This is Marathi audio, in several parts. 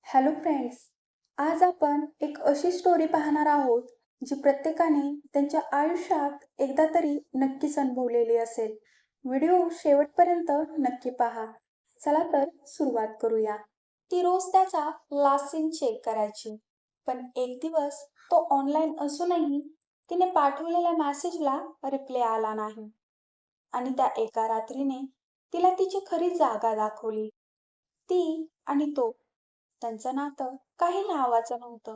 हॅलो फ्रेंड्स, आज आपण एक अशी स्टोरी पाहणार आहोत जी प्रत्येकाने त्यांच्या आयुष्यात एकदा तरी नक्कीच अनुभवलेली असेल. व्हिडिओ शेवटपर्यंत नक्की पहा. चला तर सुरुवात करूया. ती रोज त्याचा लास्ट सीन चेक करायची, पण एक दिवस तो ऑनलाईन असूनही तिने पाठवलेल्या मेसेजला रिप्लाय आला नाही आणि त्या एका रात्रीने तिला तिची खरी जागा दाखवली. ती आणि तो त्यांचं नातं काही नावाचं नव्हतं,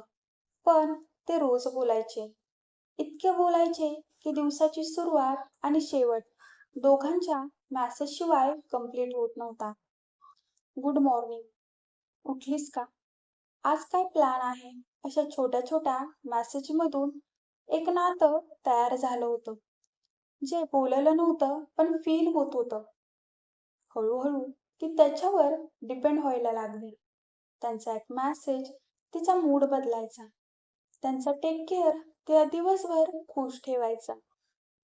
पण ते रोज बोलायचे. इतके बोलायचे की दिवसाची सुरुवात आणि शेवट दोघांच्या मेसेजशिवाय कंप्लीट होत नव्हता. गुड मॉर्निंग, उठलीस का? आज काय प्लॅन आहे? अशा छोट्या छोट्या मेसेजमधून एक नातं तयार झालं होतं, जे बोललं नव्हतं पण फील होत होतं. हळूहळू ती त्याच्यावर डिपेंड व्हायला लागली. त्यांचा एक मेसेज तिचा मूड बदलायचा. त्यांचा टेक केअर तिला दिवसभर खुश ठेवायचा.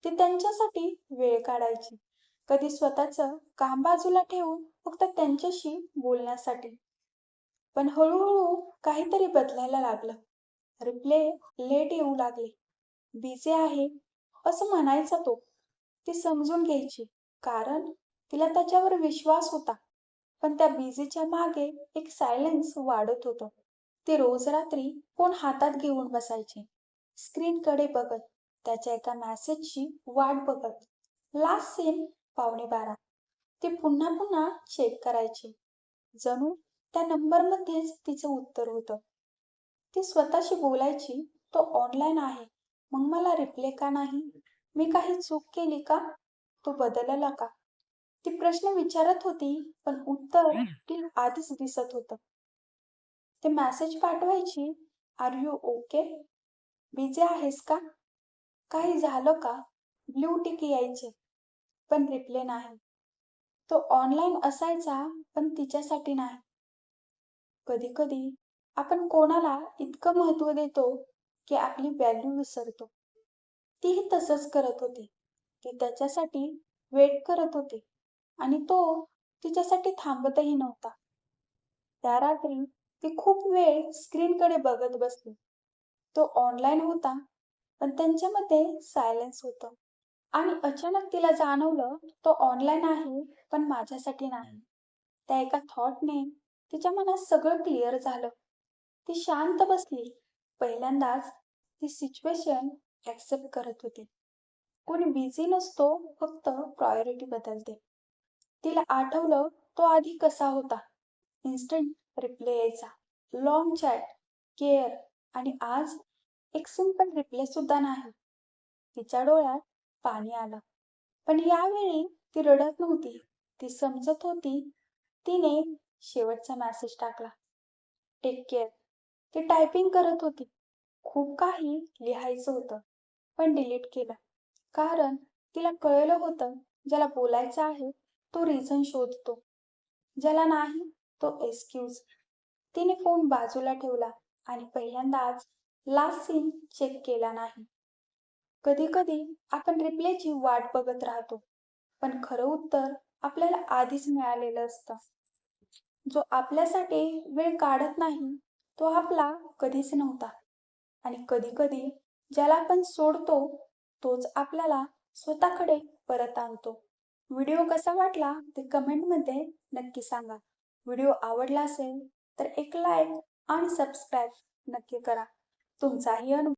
ती त्यांच्यासाठी वेळ काढायची, कधी स्वतःचं काम बाजूला ठेवून फक्त त्यांच्याशी बोलण्यासाठी. पण हळूहळू काहीतरी बदलायला लागलं. रिप्ले लेट येऊ लागले. बिझी आहे असं म्हणायचा तो. ती समजून घ्यायची, कारण तिला त्याच्यावर विश्वास होता. पण त्या बिझीच्या मागे एक सायलेन्स वाढत होतं. ती रोज रात्री फोन हातात घेऊन बसायची, स्क्रीनकडे बघत, त्याच्या एका मेसेजची वाट बघत. Last seen 11:15. ती पुन्हा पुन्हा चेक करायची, जणू त्या नंबरमध्येच तिचं उत्तर होतं. ती स्वतःशी बोलायची, तो ऑनलाईन आहे, मग मला रिप्लाय का नाही? मी काही चूक केली का? तो बदलला का? ती प्रश्न विचारत होती, पण उत्तर तिला आधीच दिसत होतं. ते मेसेज पाठवायची, आर यू ओके? बिझी आहेस का? काही झालं का? ब्लू टिक यायचे, पण रिप्लाय नाही. तो ऑनलाईन असायचा, पण तिच्यासाठी नाही. कधी कधी आपण कोणाला इतकं महत्त्व देतो की आपली व्हॅल्यू विसरतो. तीही तसंच करत होती. ती त्याच्यासाठी वेट करत होती आणि तो तिच्यासाठी थांबतही नव्हता. त्या रात्री ती खूप वेळ स्क्रीनकडे बघत बसली. तो ऑनलाईन होता, पण त्यांच्यामध्ये सायलेन्स होतं. आणि अचानक तिला जाणवलं, तो ऑनलाईन आहे, पण माझ्यासाठी नाही. त्या एका थॉटने तिच्या मनात सगळं क्लिअर झालं. ती शांत बसली. पहिल्यांदाच ती सिच्युएशन ॲक्सेप्ट करत होती. कोणी बिझी नसतो, फक्त प्रायोरिटी बदलते. तिला आठवलं तो आधी कसा होता. इन्स्टंट रिप्लाय यायचा, लाँग चॅट, केअर, आणि आज एक सिंपल रिप्लाय सुद्धा नाही. तिच्या डोळ्यात पाणी आलं. पण यावेळी ती रडत नव्हती. ती समजत होती. तिने शेवटचा मेसेज टाकला, टेक केअर. ती टायपिंग करत होती. खूप काही लिहायचं होतं, पण डिलीट केलं. कारण तिला कळलं होतं, ज्याला बोलायचं आहे तो रिझन शोधतो, ज्याला नाही तो एक्सक्यूज. तिने फोन बाजूला ठेवला आणि पहिल्यांदाच लास्ट सीन चेक केला नाही. कधी-कधी आपण रिप्लायची वाट बघत राहतो, पण खरं उत्तर आपल्याला आधीच मिळालेलं असतं. जो आपल्यासाठी वेळ काढत नाही, तो आपला कधीच नव्हता. आणि कधी-कधी ज्याला आपण सोडतो, तोच आपल्याला स्वतःकडे परत आणतो. व्हिडिओ कसा वाटला ते कमेंटमध्ये नक्की सांगा. व्हिडिओ आवडला असेल तर एक लाईक आणि सबस्क्राईब नक्की करा. तुमचाही अनुभव